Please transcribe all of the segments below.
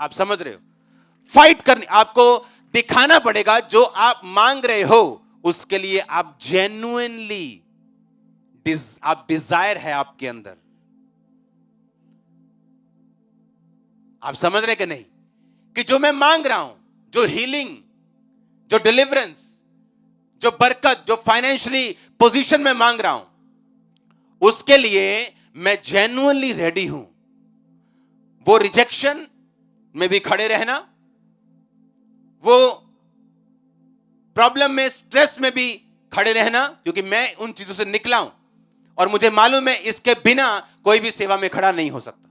आप समझ रहे हो? फाइट करनी, आपको दिखाना पड़ेगा जो आप मांग रहे हो उसके लिए आप जेन्युइनली आप डिजायर है आपके अंदर। आप समझ रहे कि नहीं कि जो मैं मांग रहा हूं, जो हीलिंग, जो डिलीवरेंस, जो बरकत, जो फाइनेंशियली पोजीशन में मांग रहा हूं, उसके लिए मैं जेन्युइनली रेडी हूं। वो रिजेक्शन में भी खड़े रहना, वो प्रॉब्लम में, स्ट्रेस में भी खड़े रहना, क्योंकि मैं उन चीजों से निकला हूं और मुझे मालूम है इसके बिना कोई भी सेवा में खड़ा नहीं हो सकता।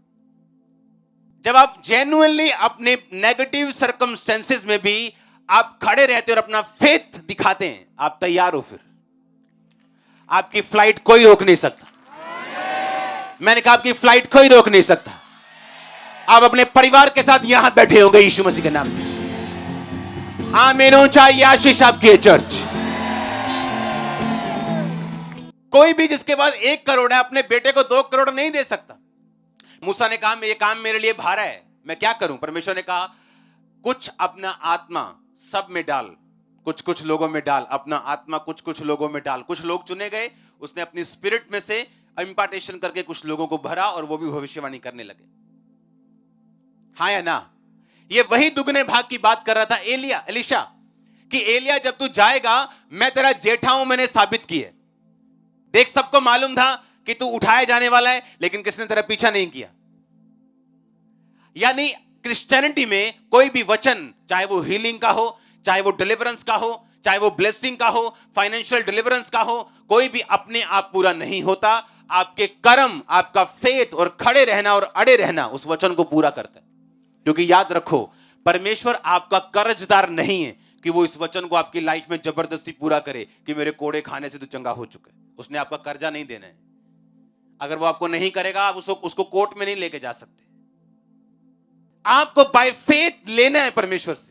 जब आप जेन्युइनली अपने नेगेटिव सर्कमस्टेंसेस में भी आप खड़े रहते हो और अपना फेथ दिखाते हैं, आप तैयार हो, फिर आपकी फ्लाइट कोई रोक नहीं सकता। मैंने कहा आपकी फ्लाइट कोई रोक नहीं सकता। आप अपने परिवार के साथ यहां बैठे होंगे यीशु मसीह के नाम में। आमीन हो, चाहिए आशीष आपकी है चर्च। कोई भी जिसके पास 1 करोड़ है अपने बेटे को 2 करोड़ नहीं दे सकता। मूसा ने कहा ये काम मेरे लिए भारा है, मैं क्या करूं? परमेश्वर ने कहा कुछ अपना आत्मा सब में डाल, कुछ कुछ लोगों में डाल, अपना आत्मा कुछ कुछ लोगों में डाल। कुछ लोग चुने गए, उसने अपनी स्पिरिट में से इंपार्टेशन करके कुछ लोगों को भरा और वो भी भविष्यवाणी करने लगे। हाँ या ना? ये वही दुगने भाग की बात कर रहा था एलिशा कि एलिया जब तू जाएगा मैं तेरा जेठा हूं, मैंने साबित किया। देख, सबको मालूम था कि तू उठाया जाने वाला है, लेकिन किसने तेरा पीछा नहीं किया। यानी क्रिश्चियनिटी में कोई भी वचन, चाहे वो हीलिंग का हो, चाहे वो डिलीवरेंस का हो, चाहे वो ब्लेसिंग का हो, फाइनेंशियल डिलीवरेंस का हो, कोई भी अपने आप पूरा नहीं होता। आपके कर्म, आपका फेथ और खड़े रहना और अड़े रहना उस वचन को पूरा करता है। क्योंकि याद रखो, परमेश्वर आपका कर्जदार नहीं है कि वो इस वचन को आपकी लाइफ में जबरदस्ती पूरा करे कि मेरे कोड़े खाने से तो चंगा हो चुका है। उसने आपका कर्जा नहीं देना है। अगर वो आपको नहीं करेगा, आप उसको कोर्ट में नहीं लेके जा सकते। आपको बाय फेथ लेना है परमेश्वर से।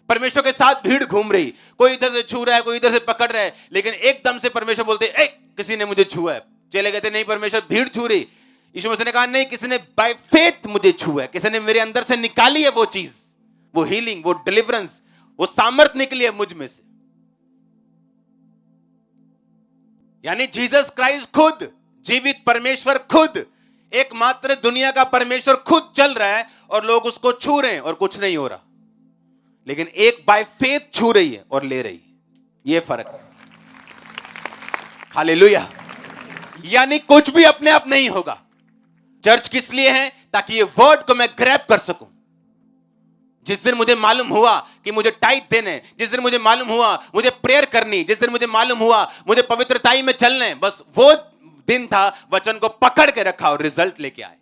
परमेश्वर के साथ भीड़ घूम रही, कोई इधर से छू रहा है, कोई इधर से पकड़ रहा है, लेकिन एकदम से परमेश्वर बोलते ए, किसी ने मुझे छुआ है। चले गए थे, नहीं परमेश्वर भीड़ छू रही। यीशु मसीह ने कहा नहीं, किसी ने बाय फेथ मुझे छुआ है, किसी ने मेरे अंदर से निकाली है वो चीज, वो हीलिंग, वो डिलीवरेंस, वो सामर्थ निकली है मुझ में से। यानी जीसस क्राइस्ट खुद, जीवित परमेश्वर खुद, एकमात्र दुनिया का परमेश्वर खुद चल रहा है और लोग उसको छू रहे हैं और कुछ नहीं हो रहा। लेकिन एक बाय फेथ छू रही है और ले रही है, यह फर्क है। हालेलुया। यानी कुछ भी अपने आप नहीं होगा। चर्च किस लिए है? ताकि ये वर्ड को मैं ग्रैब कर सकूं। जिस दिन मुझे मालूम हुआ कि मुझे टाइट देने, जिस दिन मुझे मालूम हुआ मुझे प्रेयर करनी, जिस दिन मुझे मालूम हुआ मुझे पवित्रताई में चलना है, बस वो दिन था वचन को पकड़ के रखा और रिजल्ट लेके आए।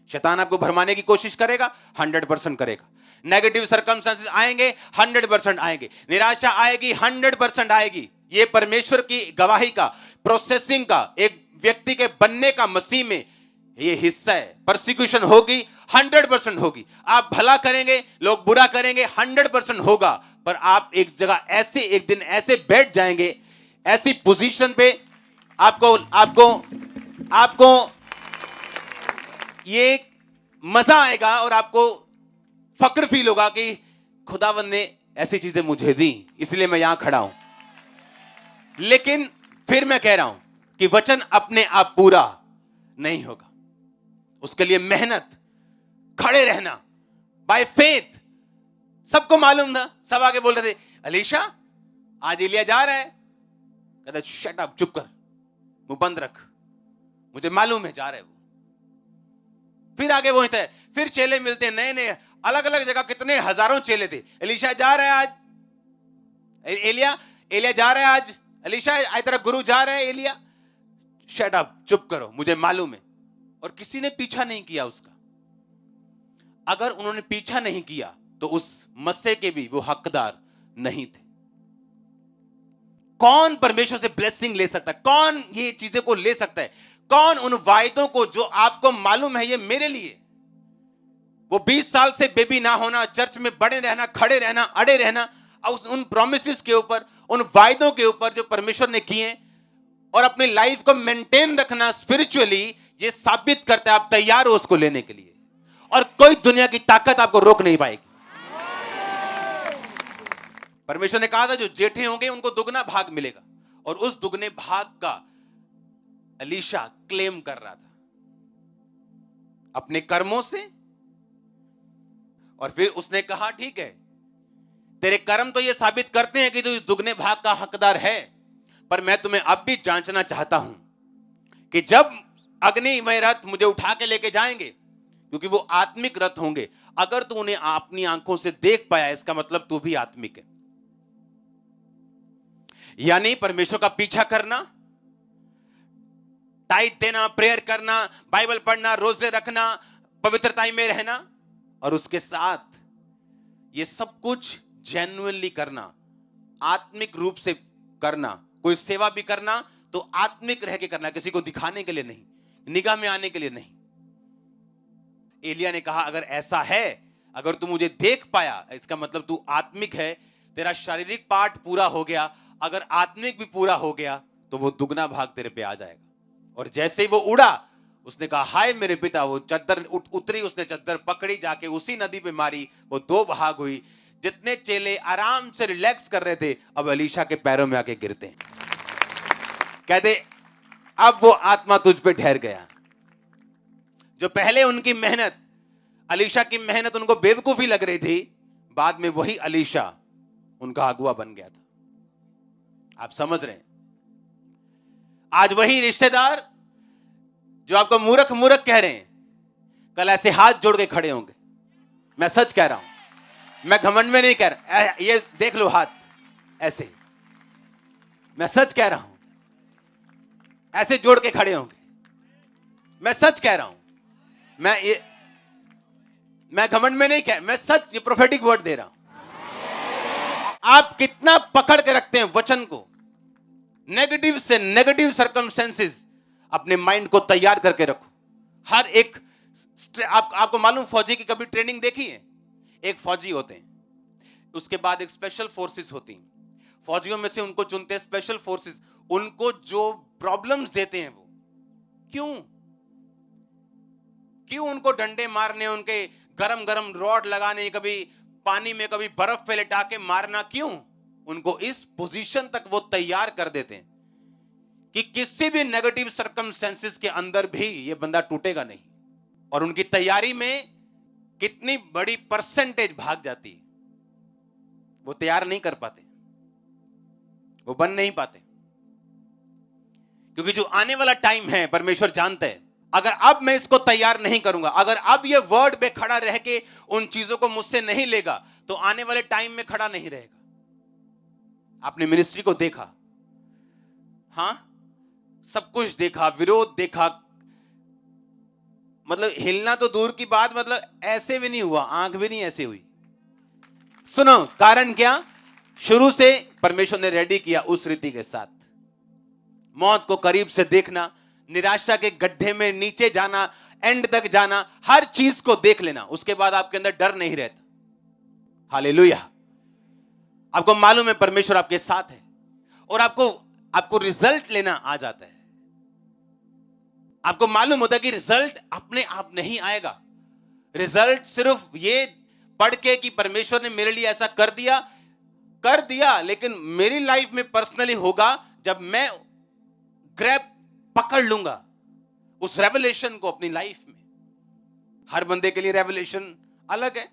शैतान आपको भरमाने की कोशिश करेगा, 100% करेगा। नेगेटिव सर्कमस्टेंसेस आएंगे, 100% आएंगे। निराशा आएगी, 100% आएगी। ये परमेश्वर की गवाही का, प्रोसेसिंग का, एक व्यक्ति के बनने का मसीह में ये हिस्सा है। परसिक्यूशन होगी, 100% होगी। आप भला करेंगे, लोग बुरा करेंगे, 100% होगा। पर आप एक जगह ऐसे, एक दिन ऐसे बैठ जाएंगे, ऐसी पोजीशन पे आपको आपको आपको ये मजा आएगा और आपको फक्र फील होगा कि खुदावंद ने ऐसी चीजें मुझे दी, इसलिए मैं यहां खड़ा हूं। लेकिन फिर मैं कह रहा हूं कि वचन अपने आप पूरा नहीं होगा। उसके लिए मेहनत, खड़े रहना, बाय फेथ। सबको मालूम था, सब आगे बोल रहे थे अलीशा आज एलिया जा रहा है। कहता शट अप, चुप कर, मुंह बंद रख, मुझे मालूम है जा रहे वो। फिर आगे पहुंचता है, फिर चेले मिलते हैं नए नए, अलग अलग जगह, कितने हजारों चेले थे। एलिशा जा रहा है आज, एलिया जा रहा है आज, एलिशा आज तेरा गुरु जा रहा है एलिया। शट अप, चुप करो, मुझे मालूम है। और किसी ने पीछा नहीं किया उसका। अगर उन्होंने पीछा नहीं किया तो उस मस्से के भी वो हकदार नहीं थे। कौन परमेश्वर से ब्लेसिंग ले सकता है? कौन ये चीजें को ले सकता है? कौन उन वायदों को जो आपको मालूम है ये मेरे लिए, वो 20 साल से बेबी ना होना, चर्च में बड़े रहना, खड़े रहना, अड़े रहना, उन प्रोमिसेस के ऊपर, उन वायदों के ऊपर जो परमेश्वर ने किए, और अपनी लाइफ को मेंटेन रखना स्पिरिचुअली, ये साबित करता है आप तैयार हो उसको लेने के लिए। और कोई दुनिया की ताकत आपको रोक नहीं पाएगी। परमेश्वर ने कहा था जो जेठे होंगे उनको दुगना भाग मिलेगा, और उस दुगने भाग का एलीशा क्लेम कर रहा था अपने कर्मों से। और फिर उसने कहा ठीक है, तेरे कर्म तो ये साबित करते हैं कि तू इस दुगने भाग का हकदार है, पर मैं तुम्हें अब भी जांचना चाहता हूं कि जब अग्निमय रथ मुझे उठा के लेके जाएंगे, क्योंकि वो आत्मिक रथ होंगे, अगर तू उन्हें अपनी आंखों से देख पाया, इसका मतलब तू भी आत्मिक है। यानी परमेश्वर का पीछा करना, टाइट देना, प्रेयर करना, बाइबल पढ़ना, रोजे रखना, पवित्रता में रहना, और उसके साथ ये सब कुछ जेन्युइनली करना, आत्मिक रूप से करना। कोई सेवा भी करना तो आत्मिक रह के करना, किसी को दिखाने के लिए नहीं, निगाह में आने के लिए नहीं। एलिया ने कहा अगर ऐसा है, अगर तू मुझे देख पाया, इसका मतलब तू आत्मिक है, तेरा शारीरिक पार्ट पूरा हो गया, अगर आत्मिक भी पूरा हो गया तो वो दुगना भाग तेरे पे आ जाएगा। और जैसे ही वो उड़ा, उसने कहा हाय मेरे पिता, वो चद्दर उतरी, उसने चद्दर पकड़ी, जाके उसी नदी पे मारी, वो दो भाग हुई। जितने चेले आराम से रिलैक्स कर रहे थे, अब एलीशा के पैरों में आके गिरते हैं। कहते अब वो आत्मा तुझ पे ठहर गया। जो पहले उनकी मेहनत, एलीशा की मेहनत उनको बेवकूफी लग रही थी, बाद में वही एलीशा उनका अगुआ बन गया था। आप समझ रहे हैं? आज वही रिश्तेदार जो आपको मूर्ख मूर्ख कह रहे हैं, कल ऐसे हाथ जोड़ के खड़े होंगे। मैं सच कह रहा हूं, मैं घमंड में नहीं कह रहा। ये देख लो हाथ ऐसे, मैं सच कह रहा हूं, ऐसे जोड़ के खड़े होंगे। मैं सच कह रहा हूं, मैं घमंड में नहीं कह, मैं सच, ये प्रोफेटिक वर्ड दे रहा हूं। आप कितना पकड़ के रखते हैं वचन को, नेगेटिव से नेगेटिव सर्कमस्टेंसेस अपने माइंड को तैयार करके रखो। हर एक आपको मालूम, फौजी की कभी ट्रेनिंग देखी है? एक फौजी होते हैं, उसके बाद एक स्पेशल फोर्सेस होती हैं, फौजियों में से उनको चुनते हैं स्पेशल फोर्सेस। उनको जो प्रॉब्लम्स देते हैं वो क्यों उनको डंडे मारने, उनके गरम गरम रॉड लगाने, कभी पानी में कभी बर्फ पे लिटा के मारना, क्यों? उनको इस पोजीशन तक वो तैयार कर देते हैं कि किसी भी नेगेटिव सर्कमस्टेंसेस के अंदर भी ये बंदा टूटेगा नहीं। और उनकी तैयारी में कितनी बड़ी परसेंटेज भाग जाती है, वो तैयार नहीं कर पाते, वो बन नहीं पाते। क्योंकि जो आने वाला टाइम है, परमेश्वर जानते हैं, अगर अब मैं इसको तैयार नहीं करूंगा, अगर अब ये वर्ड पे खड़ा रह के उन चीजों को मुझसे नहीं लेगा, तो आने वाले टाइम में खड़ा नहीं रहेगा। आपने मिनिस्ट्री को देखा, हां, सब कुछ देखा, विरोध देखा, मतलब हिलना तो दूर की बात, मतलब ऐसे भी नहीं हुआ, आंख भी नहीं ऐसे हुई। सुनो, कारण क्या? शुरू से परमेश्वर ने रेडी किया उस रीति के साथ। मौत को करीब से देखना, निराशा के गड्ढे में नीचे जाना, एंड तक जाना, हर चीज को देख लेना, उसके बाद आपके अंदर डर नहीं रहता। हालेलुया। आपको मालूम है परमेश्वर आपके साथ है, और आपको रिजल्ट लेना आ जाता है। आपको मालूम होता है कि रिजल्ट अपने आप नहीं आएगा। रिजल्ट सिर्फ ये पढ़ के कि परमेश्वर ने मेरे लिए ऐसा कर दिया, लेकिन मेरी लाइफ में पर्सनली होगा जब मैं ग्रैब पकड़ लूंगा उस रेवलेशन को अपनी लाइफ में। हर बंदे के लिए रेवलेशन अलग है।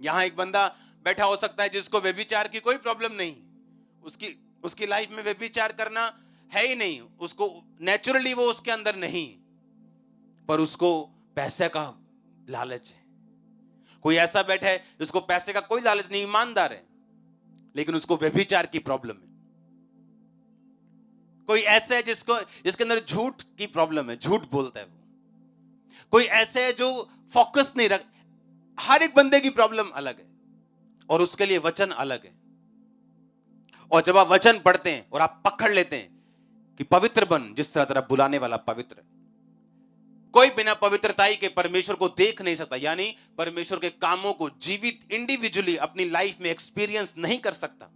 यहां एक बंदा बैठा हो सकता है जिसको व्यभिचार की कोई प्रॉब्लम नहीं, उसकी लाइफ में व्यभिचार करना है ही नहीं, उसको नेचुरली वो उसके अंदर नहीं, पर उसको पैसे का लालच है। कोई ऐसा बैठा है जिसको पैसे का कोई लालच नहीं, ईमानदार है, लेकिन उसको व्यभिचार की प्रॉब्लम है। कोई ऐसा है जिसके अंदर झूठ की प्रॉब्लम है, झूठ बोलता है वो। कोई ऐसे है जो फोकस नहीं रख। हर एक बंदे की प्रॉब्लम अलग है, और उसके लिए वचन अलग है। और जब आप वचन पढ़ते हैं और आप पकड़ लेते हैं कि पवित्र बन जिस तरह तेरा बुलाने वाला पवित्र है, कोई बिना पवित्रताई के परमेश्वर को देख नहीं सकता, यानी परमेश्वर के कामों को जीवित इंडिविजुअली अपनी लाइफ में एक्सपीरियंस नहीं कर सकता।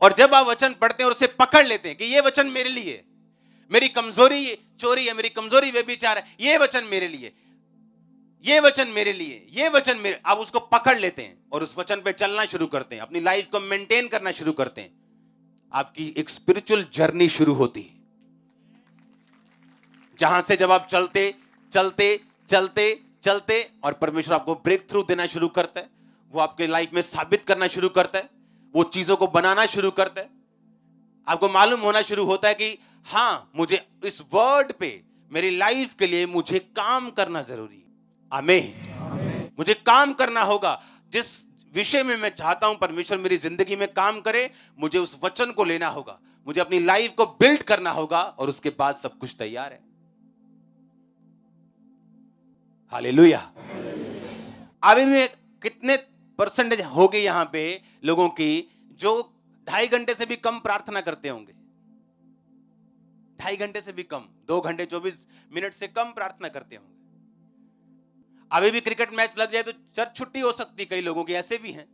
और जब आप वचन पढ़ते हैं और उसे पकड़ लेते हैं कि ये वचन मेरे लिए, मेरी कमजोरी चोरी है, मेरी कमजोरी व्यभिचार है, ये वचन मेरे लिए, ये वचन मेरे लिए, ये वचन मेरे, आप उसको पकड़ लेते हैं और उस वचन पे चलना शुरू करते हैं, अपनी लाइफ को मेंटेन करना शुरू करते हैं, आपकी एक स्पिरिचुअल जर्नी शुरू होती है, जहां से जब आप चलते चलते चलते चलते और परमेश्वर आपको ब्रेक थ्रू देना शुरू करता है, वो आपके लाइफ में साबित करना शुरू करता है, वो चीजों को बनाना शुरू करता है, आपको मालूम होना शुरू होता है कि हां, मुझे इस वर्ड पे, मेरी लाइफ के लिए मुझे काम करना जरूरी है। आमीन। मुझे काम करना होगा, जिस विषय में मैं चाहता हूं परमेश्वर मेरी जिंदगी में काम करे, मुझे उस वचन को लेना होगा, मुझे अपनी लाइफ को बिल्ड करना होगा और उसके बाद सब कुछ तैयार है। हालेलुया। अभी भी कितने परसेंटेज हो गए यहां पे लोगों की जो 2.5 घंटे से भी कम प्रार्थना करते होंगे? 2.5 घंटे से भी कम, 2 घंटे 24 मिनट से कम प्रार्थना करते होंगे। अभी भी क्रिकेट मैच लग जाए तो चर्च छुट्टी हो सकती है, कई लोगों की ऐसे भी हैं।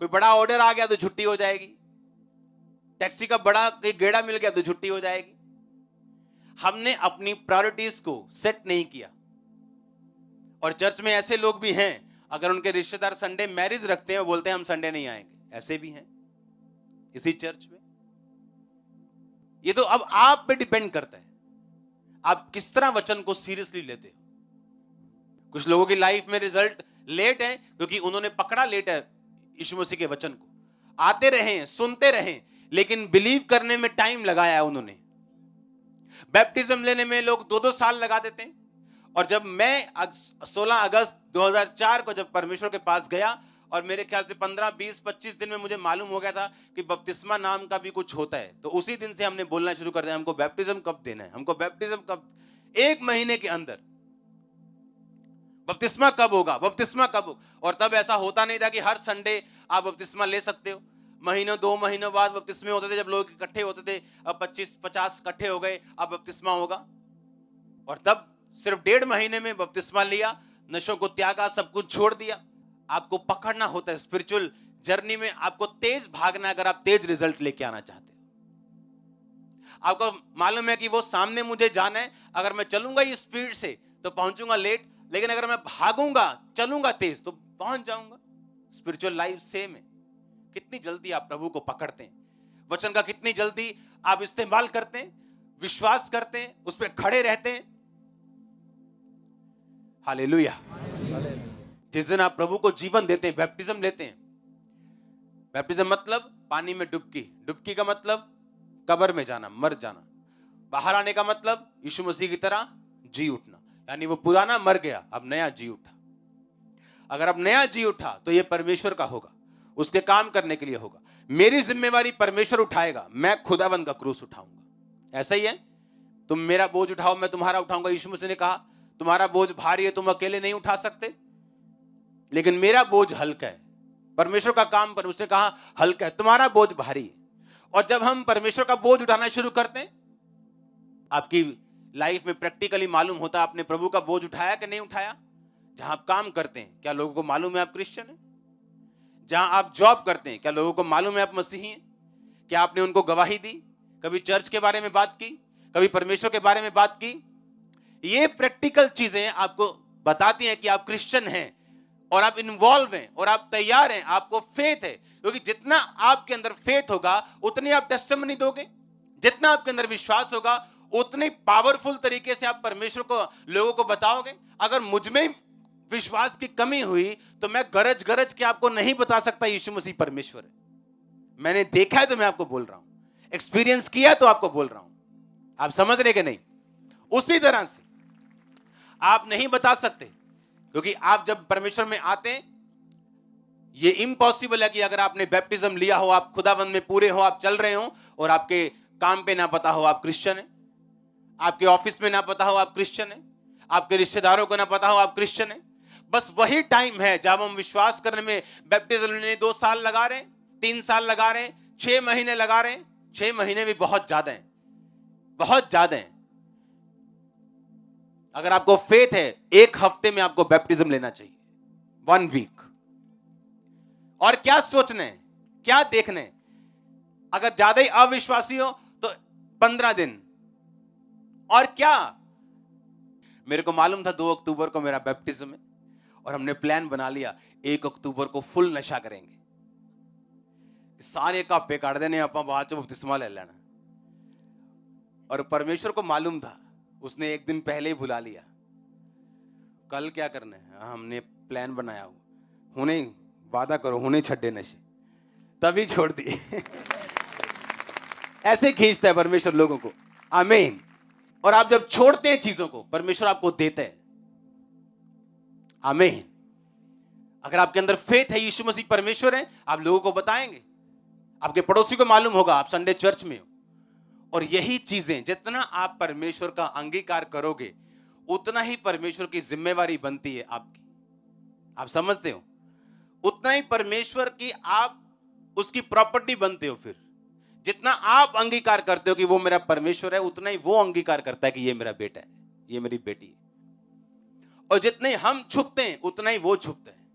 कोई बड़ा ऑर्डर आ गया तो छुट्टी हो जाएगी, टैक्सी का बड़ा गेड़ा मिल गया तो छुट्टी हो जाएगी। हमने अपनी प्रायोरिटीज को सेट नहीं किया। और चर्च में ऐसे लोग भी हैं, अगर उनके रिश्तेदार संडे मैरिज रखते हैं, वो बोलते हैं हम संडे नहीं आएंगे, ऐसे भी हैं इसी चर्च में। ये तो अब आप पे डिपेंड करता है, आप किस तरह वचन को सीरियसली लेते हो। कुछ लोगों की लाइफ में रिजल्ट लेट है क्योंकि उन्होंने पकड़ा लेट है यीशु मसीह के वचन को, आते रहे, सुनते रहे, लेकिन बिलीव करने में टाइम लगाया है उन्होंने। बैप्टिज्म लेने में लोग 2-2 साल लगा देते हैं। और जब मैं 16 अगस्त 2004 को जब परमेश्वर के पास गया, और मेरे ख्याल से 15, 20, 25 दिन में मुझे मालूम हो गया था कि बपतिस्मा नाम का भी कुछ होता है, तो उसी दिन से हमने बोलना शुरू कर दिया, हमको बैप्टिज्म कब देना है, हमको बैप्टिज्म कब, 1 महीने के अंदर बपतिस्मा कब होगा, बपतिस्मा कब होगा। और तब ऐसा होता नहीं था कि हर संडे आप बपतिस्मा ले सकते हो। महीनों 2 महीनों बाद बपतिस्मे होते थे, जब लोग इकट्ठे होते थे। अब 25-50 इकट्ठे हो गए, अब बपतिस्मा होगा। और तब सिर्फ 1.5 महीने में बपतिस्मा लिया, नशों को त्यागा, सब कुछ छोड़ दिया। आपको पकड़ना होता है स्पिरिचुअल जर्नी में, आपको तेज भागना, अगर आप तेज रिजल्ट लेके आना चाहते हो। आपको मालूम है कि वो सामने मुझे जाना है, अगर मैं चलूंगा ये स्पीड से तो पहुंचूंगा लेट, लेकिन अगर मैं भागूंगा, चलूंगा तेज, तो पहुंच जाऊंगा। स्पिरिचुअल लाइफ सेम है। कितनी जल्दी आप प्रभु को पकड़ते हैं, वचन का कितनी जल्दी आप इस्तेमाल करते हैं, विश्वास करते हैं, उस पर खड़े रहते हैं। हालेलुया। जिस दिन आप प्रभु को जीवन देते हैं, बैप्टिज्म लेते हैं। बैप्टिज्म मतलब पानी में डुबकी, डुबकी का मतलब कब्र में जाना, मर जाना। बाहर आने का मतलब यीशु मसीह की तरह जी उठना, यानी वो पुराना मर गया, अब नया जी उठा। अगर अब नया जी उठा तो ये परमेश्वर का होगा, उसके काम करने के लिए होगा। मेरी जिम्मेवारी परमेश्वर उठाएगा, मैं खुदाबंद का क्रूस उठाऊंगा। ऐसा ही है, तुम मेरा बोझ उठाओ, मैं तुम्हारा उठाऊंगा। यीशु मसीह ने कहा तुम्हारा बोझ भारी है, तुम अकेले नहीं उठा सकते, लेकिन मेरा बोझ हल्का है। परमेश्वर का काम पर उसने कहा हल्का है, तुम्हारा बोझ भारी है। और जब हम परमेश्वर का बोझ उठाना शुरू करते हैं, आपकी लाइफ में प्रैक्टिकली मालूम होता है आपने प्रभु का बोझ उठाया कि नहीं उठाया। जहां आप काम करते हैं, क्या लोगों को मालूम है आप क्रिश्चियन हैं? जहां आप जॉब करते हैं, क्या लोगों को मालूम है आप मसीही हैं? क्या आपने उनको गवाही दी? कभी चर्च के बारे में बात की? कभी परमेश्वर के बारे में बात की? ये प्रैक्टिकल चीजें आपको बताती हैं कि आप क्रिश्चियन हैं और आप इन्वॉल्व हैं और आप तैयार हैं, आपको फेथ है। क्योंकि जितना आपके अंदर फेथ होगा उतनी आप टेस्टिमनी दोगे, जितना आपके अंदर विश्वास होगा उतनी पावरफुल तरीके से आप परमेश्वर को, लोगों को बताओगे। अगर मुझ में विश्वास की कमी हुई तो मैं गरज गरज के आपको नहीं बता सकता यीशु मसीह परमेश्वर है। मैंने देखा है तो मैं आपको बोल रहा हूं, एक्सपीरियंस किया तो आपको बोल रहा हूं। आप समझ रहे कि नहीं? उसी तरह से आप नहीं बता सकते, क्योंकि आप जब परमेश्वर में आते हैं, ये इम्पॉसिबल है कि अगर आपने बैप्टिज्म लिया हो, आप खुदाबंद में पूरे हो, आप चल रहे हो और आपके काम पे ना पता हो आप क्रिश्चियन है, आपके ऑफिस में ना पता हो आप क्रिश्चियन है, आपके रिश्तेदारों को ना पता हो आप क्रिश्चियन है। बस वही टाइम है जब हम विश्वास करने में, बैप्टिज्म लेने 2 साल लगा रहे हैं, 3 साल लगा रहे हैं, 6 महीने लगा रहे हैं। 6 महीने भी बहुत ज्यादा है, बहुत ज्यादा है। अगर आपको फेथ है, 1 हफ्ते में आपको बैप्टिज्म लेना चाहिए, 1 वीक। और क्या सोचना है, क्या देखना है? अगर ज्यादा ही अविश्वासी हो तो 15 दिन। और क्या, मेरे को मालूम था 2 अक्टूबर को मेरा बैप्टिज्म है और हमने प्लान बना लिया 1 अक्टूबर को फुल नशा करेंगे, सारे कापे काट देने, आप बाद में बपतिस्मा ले लेना। और परमेश्वर को मालूम था, उसने एक दिन पहले ही बुला लिया, कल क्या करना है, हमने प्लान बनाया हुआ, हुने वादा करो, हुने छड्डे नशे, तभी छोड़ दिए। ऐसे खींचता है परमेश्वर लोगों को, आमीन। और आप जब छोड़ते हैं चीजों को, परमेश्वर आपको देता है, आमीन। अगर आपके अंदर फेथ है, यीशु मसीह परमेश्वर है, आप लोगों को बताएंगे, आपके पड़ोसी को मालूम होगा आप संडे चर्च में हो। और यही चीजें जितना आप परमेश्वर का अंगीकार करोगे, उतना ही परमेश्वर की जिम्मेवारी बनती है आपकी, आप समझते हो, उतना ही परमेश्वर की आप उसकी प्रॉपर्टी बनते हो। फिर जितना आप अंगीकार करते हो कि वो मेरा परमेश्वर है, उतना ही वो अंगीकार करता है कि ये मेरा बेटा है, ये मेरी बेटी है। और जितने हम छुपते हैं, उतना ही वो छुपते हैं।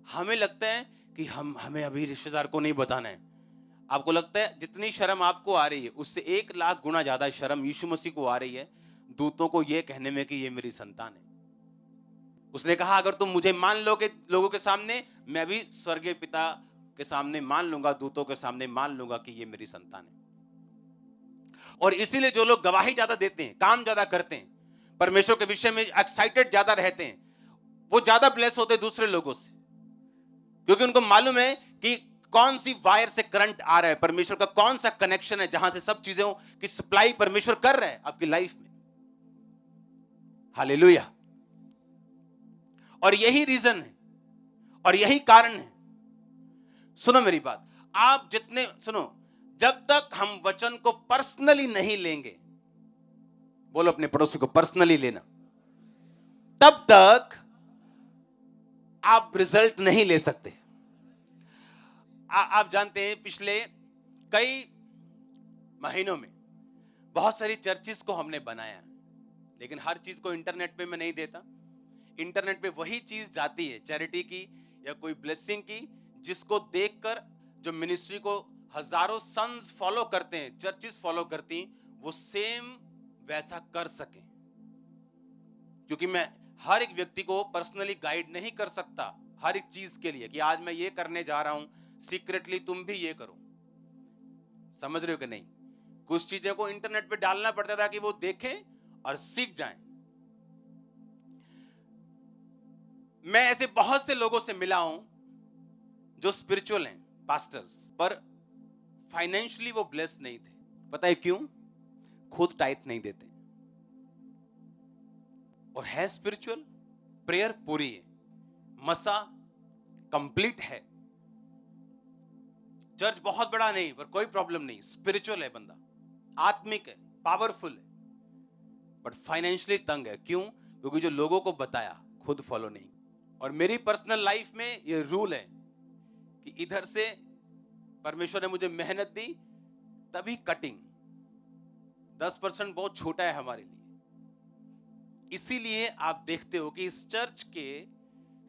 हमें लगता है कि हमें अभी रिश्तेदार को नहीं बताना है। आपको लगता है जितनी शर्म आपको आ रही है, उससे 1 लाख गुना ज्यादा शर्म यीशु मसीह को आ रही है दूतों को यह कहने में कि ये मेरी संतान है। उसने कहा अगर तुम मुझे मान लोगे लोगों के सामने, मैं भी स्वर्गीय पिता के सामने मान लूंगा, दूतों के सामने मान लूंगा कि ये मेरी संतान है। और इसीलिए जो लोग गवाही ज्यादा देते हैं, काम ज्यादा करते हैं, परमेश्वर के विषय में एक्साइटेड ज्यादा रहते हैं, वो ज्यादा ब्लेस होते हैं दूसरे लोगों से, क्योंकि उनको मालूम है कि कौन सी वायर से करंट आ रहा है, परमेश्वर का कौन सा कनेक्शन है जहां से सब चीजों की सप्लाई परमेश्वर कर रहा है आपकी लाइफ में। हालेलुया। और यही रीजन है और यही कारण है। सुनो मेरी बात, आप जितने सुनो, जब तक हम वचन को पर्सनली नहीं लेंगे, बोलो अपने पड़ोसी को पर्सनली लेना, तब तक आप रिजल्ट नहीं ले सकते। आप जानते हैं पिछले कई महीनों में बहुत सारी चर्चिस को हमने बनाया, लेकिन हर चीज को इंटरनेट पे मैं नहीं देता। इंटरनेट पे वही चीज जाती है चैरिटी की या कोई ब्लेसिंग की, जिसको देखकर जो मिनिस्ट्री को हजारों सन्स फॉलो करते हैं, चर्चिस फॉलो करती, वो सेम वैसा कर सके। क्योंकि मैं हर एक व्यक्ति को पर्सनली गाइड नहीं कर सकता हर एक चीज के लिए कि आज मैं ये करने जा रहा हूं, सीक्रेटली तुम भी ये करो। समझ रहे हो कि नहीं? कुछ चीजें को इंटरनेट पे डालना पड़ता था कि वो देखें और सीख जाएं। मैं ऐसे बहुत से लोगों से मिला हूं जो स्पिरिचुअल हैं, पास्टर्स, पर फाइनेंशियली वो ब्लेस्ड नहीं थे। पता है क्यों? खुद टाइथ नहीं देते। और है स्पिरिचुअल, प्रेयर पूरी है, मसा कंप्लीट है, चर्च बहुत बड़ा नहीं पर कोई प्रॉब्लम नहीं, स्पिरिचुअल है बंदा, आत्मिक है, पावरफुल है, बट फाइनेंशियली तंग है। क्यों? क्योंकि जो लोगों को बताया खुद फॉलो नहीं। और मेरी पर्सनल लाइफ में ये रूल है कि इधर से परमेश्वर ने मुझे मेहनत दी, तभी कटिंग 10% बहुत छोटा है हमारे लिए। इसीलिए आप देखते हो कि इस चर्च के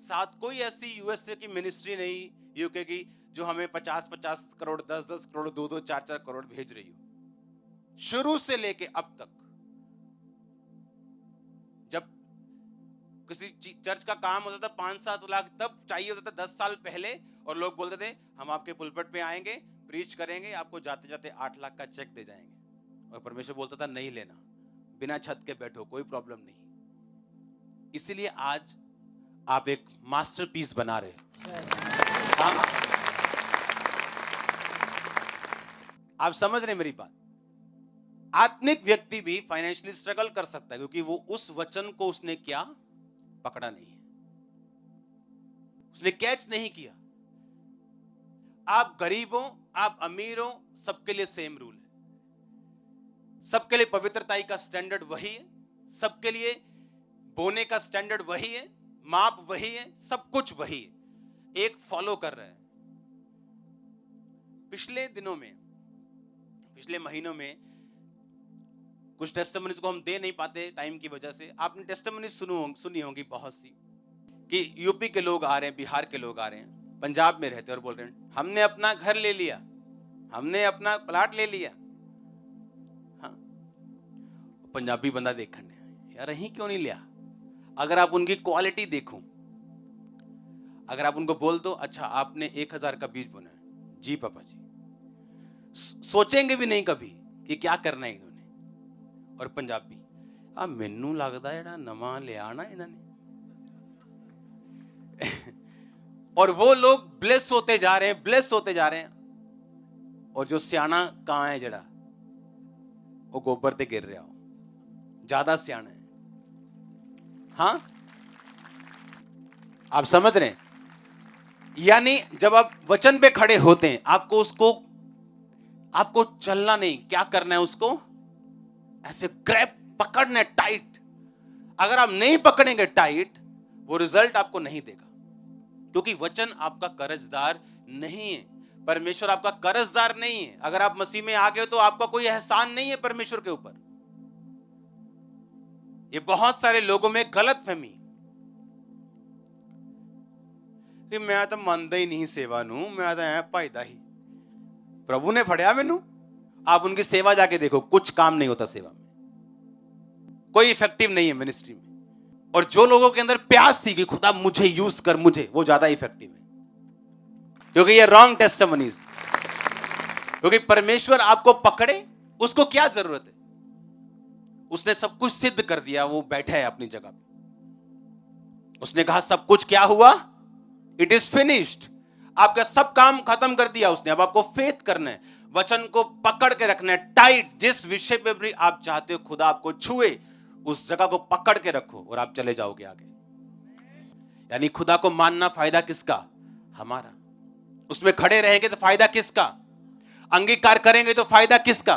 साथ कोई ऐसी यूएसए की मिनिस्ट्री नहीं, यूके की, जो हमें 50-50 करोड़, 10-10 करोड़, 2-2, 4-4 करोड़ भेज रही हो। शुरू से लेके अब तक जब किसी चर्च का काम होता था 5-7 लाख तब चाहिए होता था 10 साल पहले, और लोग बोलते थे हम आपके पुलपट पे आएंगे, प्रीच करेंगे, आपको जाते जाते 8 लाख का चेक दे जाएंगे। और परमेश्वर बोलता था नहीं लेना, बिना छत के बैठो, कोई प्रॉब्लम नहीं। इसीलिए आज आप एक मास्टरपीस बना रहे हो। आप समझ रहे मेरी बात? आत्मिक व्यक्ति भी फाइनेंशियली स्ट्रगल कर सकता है, क्योंकि वो उस वचन को उसने क्या पकड़ा नहीं है, उसने कैच नहीं किया। आप गरीब हो, आप अमीर हो, सबके लिए सेम रूल है। सबके लिए पवित्रताई का स्टैंडर्ड वही है, सबके लिए बोने का स्टैंडर्ड वही है, माप वही है, सब कुछ वही है, एक फॉलो कर रहा है। पिछले दिनों में, पिछले महीनों में कुछ टेस्टिमनीज को हम दे नहीं पाते टाइम की वजह से। आपने टेस्टिमनी सुनी होंगी बहुत सी, कि यूपी के लोग आ रहे हैं, बिहार के लोग आ रहे हैं, पंजाब में रहते हैं और बोल रहे हैं हमने अपना घर ले लिया, हमने अपना प्लाट ले लिया। हाँ, पंजाबी बंदा देखने यार यहीं क्यों नहीं लिया? अगर आप उनकी क्वालिटी देखो, अगर आप उनको बोल दो अच्छा आपने 1000 का बीज बोना है, जी पापा जी, सोचेंगे भी नहीं कभी कि क्या करना है इन्होंने। और पंजाबी मैनू लगता है नवा लिया ना इन्होंने। और वो लोग ब्लेस होते जा रहे हैं, ब्लेस होते जा रहे हैं, और जो सियाना कहां है जड़ा वो गोबर ते गिर रहा हो, ज्यादा सियाना है। हाँ, आप समझ रहे हैं? यानी जब आप वचन पे खड़े होते हैं, आपको चलना नहीं, क्या करना है, उसको ऐसे ग्रैब पकड़ना है टाइट। अगर आप नहीं पकड़ेंगे टाइट, वो रिजल्ट आपको नहीं देगा, क्योंकि वचन आपका कर्जदार नहीं है। परमेश्वर आपका कर्जदार नहीं है। अगर आप मसीह में आ गए तो आपका कोई एहसान नहीं है परमेश्वर के ऊपर। ये बहुत सारे लोगों में गलत फहमी कि मैं तो मानता ही नहीं सेवा नू, मैं तो ऐ भाईदा ही, प्रभु ने फड़िया मैनू। आप उनकी सेवा जाके देखो, कुछ काम नहीं होता सेवा में, कोई इफेक्टिव नहीं है मिनिस्ट्री में। और जो लोगों के अंदर प्यास थी कि खुदा मुझे यूज कर, मुझे, वो ज्यादा इफेक्टिव है, क्योंकि ये रॉन्ग टेस्टिमनीज। क्योंकि परमेश्वर आपको पकड़े, उसको क्या जरूरत है? उसने सब कुछ सिद्ध कर दिया, वो बैठा है अपनी जगह पे। उसने कहा सब कुछ क्या हुआ, इट इज फिनिश्ड। आपका सब काम खत्म कर दिया उसने। अब आपको फेथ करना है, वचन को पकड़ के रखना है टाइट। जिस विषय पे भी आप चाहते हो खुदा आपको छुए, उस जगह को पकड़ के रखो और आप चले जाओगे आगे। यानी खुदा को मानना फायदा किसका? हमारा। उसमें खड़े रहेंगे तो फायदा किसका? अंगीकार करेंगे तो फायदा किसका?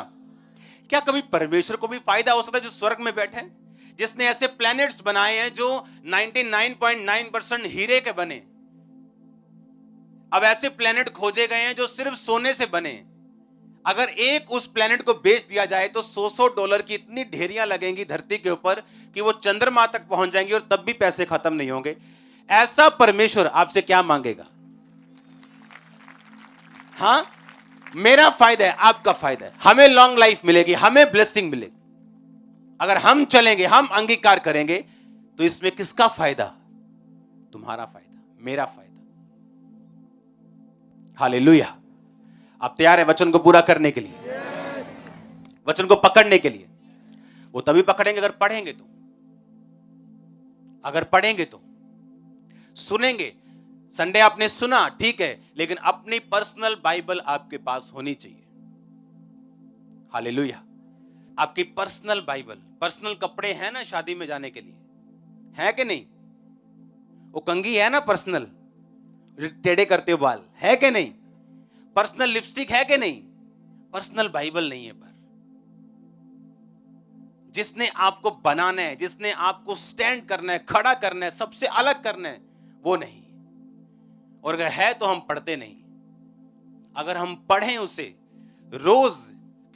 क्या कभी परमेश्वर को भी फायदा हो सकता है जो स्वर्ग में बैठे हैं, जिसने ऐसे प्लैनेट्स बनाए हैं जो 99.9% हीरे के बने। अब ऐसे प्लैनेट खोजे गए हैं जो सिर्फ सोने से बने। अगर एक उस प्लैनेट को बेच दिया जाए तो $100 की इतनी ढेरियां लगेंगी धरती के ऊपर कि वो चंद्रमा तक पहुंच जाएंगी, और तब भी पैसे खत्म नहीं होंगे। ऐसा परमेश्वर आपसे क्या मांगेगा? हाँ, मेरा फायदा है, आपका फायदा है, हमें लॉन्ग लाइफ मिलेगी, हमें ब्लेसिंग मिलेगी। अगर हम चलेंगे, हम अंगीकार करेंगे, तो इसमें किसका फायदा? तुम्हारा फायदा, मेरा फायदा। हालेलुया। आप तैयार हैं वचन को पूरा करने के लिए? वचन को पकड़ने के लिए। वो तभी पकड़ेंगे अगर पढ़ेंगे तो, अगर पढ़ेंगे तो। सुनेंगे, संडे आपने सुना, ठीक है, लेकिन अपनी पर्सनल बाइबल आपके पास होनी चाहिए। हालेलुया। आपकी पर्सनल बाइबल। पर्सनल कपड़े हैं ना शादी में जाने के लिए, है कि नहीं? वो कंघी है ना पर्सनल, टेढ़े करते हो बाल, है कि नहीं? पर्सनल लिपस्टिक है कि नहीं? पर्सनल बाइबल नहीं है। पर जिसने आपको बनाना है, जिसने आपको स्टैंड करना है, खड़ा करना है, सबसे अलग करना है, वो नहीं। और अगर है तो हम पढ़ते नहीं। अगर हम पढ़ें उसे रोज,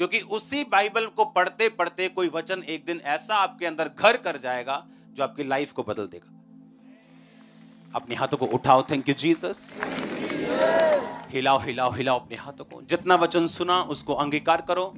क्योंकि उसी बाइबल को पढ़ते पढ़ते कोई वचन एक दिन ऐसा आपके अंदर घर कर जाएगा जो आपकी लाइफ को बदल देगा। अपने हाथों को उठाओ, थैंक यू जीसस। हिलाओ हिलाओ हिलाओ अपने हाथों को। जितना वचन सुना उसको अंगीकार करो।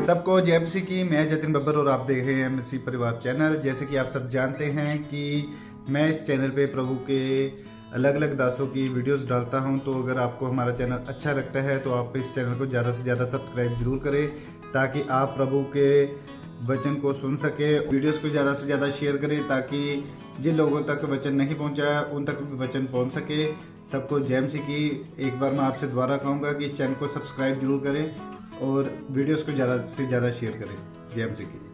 सबको जय मसीह की। मैं जतिन बब्बर और आप देख रहे हैं मसीह परिवार चैनल। जैसे कि आप सब जानते हैं कि मैं इस चैनल पे प्रभु के अलग अलग दासों की वीडियोस डालता हूं, तो अगर आपको हमारा चैनल अच्छा लगता है तो आप इस चैनल को ज़्यादा से ज़्यादा सब्सक्राइब जरूर करें, ताकि आप प्रभु के वचन को सुन सके। वीडियोस को ज़्यादा से ज़्यादा शेयर करें, ताकि जिन लोगों तक वचन नहीं पहुंचा उन तक भी वचन पहुंच सके। सबको जय मसीह की। एक बार मैं आपसे दोबारा कहूँगा कि इस चैनल को सब्सक्राइब जरूर करें और वीडियोस को ज़्यादा से ज़्यादा शेयर करें। जय मसीह की।